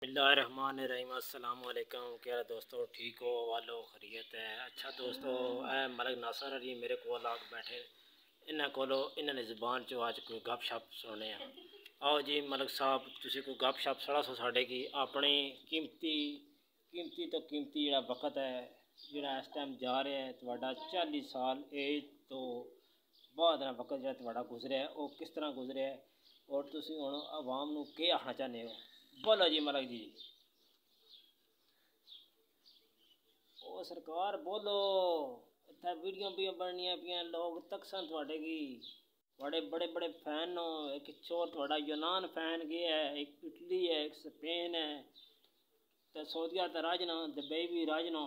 बिस्मिल्लाहिर्रहमानिर्रहीम। अस्सलाम वालेकुम। क्या दोस्तों ठीक हो वालो खैरियत है। अच्छा दोस्तों मलिक नासर जी मेरे को लाग बैठे इन्होंने कोलो इन्होंने ज़ुबान चो आज कोई गप शप सुनने हैं। आओ जी मलिक साहब तुसी कोई गप शप सड़ा सो साढ़े की अपनी कीमती तो कीमती जड़ा वक्त है जड़ा इस टाइम जा रहा है तुहाडा 40 साल एज तो बाद वक्त जड़ा तुहाडा गुजरिया है वो किस तरह गुजरिया है और तुसी हुण आवाम नूं के आखना चाहते हो। बोलो जी मलिक जी। ओ सरकार बोलो इत्थे वीडियो भी बननियां पियां लोग तकसन थोड़े की बड़े बड़े बड़े फैन हो। एक चोर थोड़ा यूनान फैन गया है, एक इटली है, एक स्पेन है, तो सऊदीया तो राजनो दुबई भी राजनो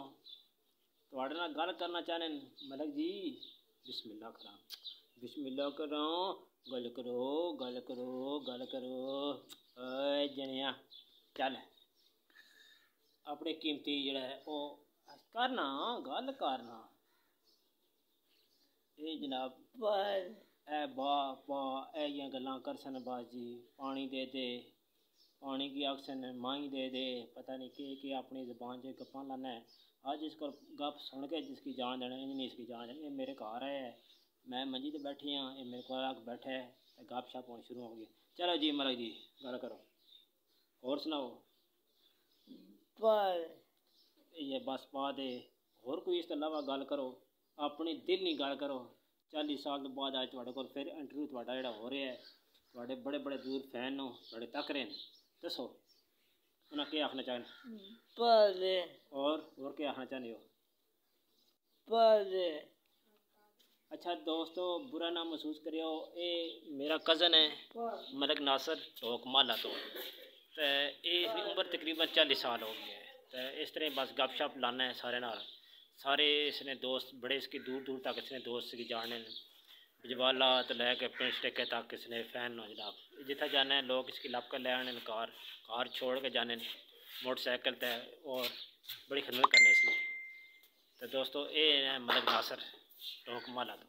थोड़े नाल गल करना चाहने मलिक जी। बिस्मिल्लाह करा बिस्मिल्लाह करो गल करो गल करो गल करो। ओए जनिया चल अपने कीमती जड़ा है वो करना गल करना। ये जनाब ए बा बा ऐ गल्लां करसन बाजी पानी दे दे पानी की आक्सन माही दे दे पता नहीं के अपनी ज़बान से गप्पां लाना है। आज इसको गप सुन के जिसकी जान देना नहीं इसकी जान देनी। ये मेरे घर है मैं मंजी तो बैठी हाँ ये मेरे को आग बैठा है गप शप होनी शुरू हो गई। चलो जी मलिक जी गल करो और सुनाओ। पर ये बस पा दे होर कोई इस तो अलावा गल करो अपनी दिल नहीं गल करो। 40 साल तो बाद आज तुहाडे कोल फिर इंटरव्यू तुहाडा जेह्ड़ा हो रहा है तुहाडे बड़े बड़े दूर फैन हो तुहाडे तक रहे हैं दसो उन्हें क्या आखना चाहते और क्या आखना चाहते हो। अच्छा दोस्तों बुरा ना महसूस करियो ये मेरा कज़न है मलिक नासर टोक माला तो इसकी उम्र तकरीबन 40 साल हो गई है। तो इस तरह बस गप शप लाना है सारे नाल सारे इसने दोस्त बड़े इसकी दूर दूर तक इसने दोस्त की जाने बिजवाला तो लैके पिंड टेके तक इसने फैन हो जनाब जितना जाने लोग इसकी लप कर ले आने कार छोड़ के जाने मोटरसाइकिल तय और बड़ी खिदमत करने इसने। तो दोस्तों ये मलिक नासर टोक माला तो।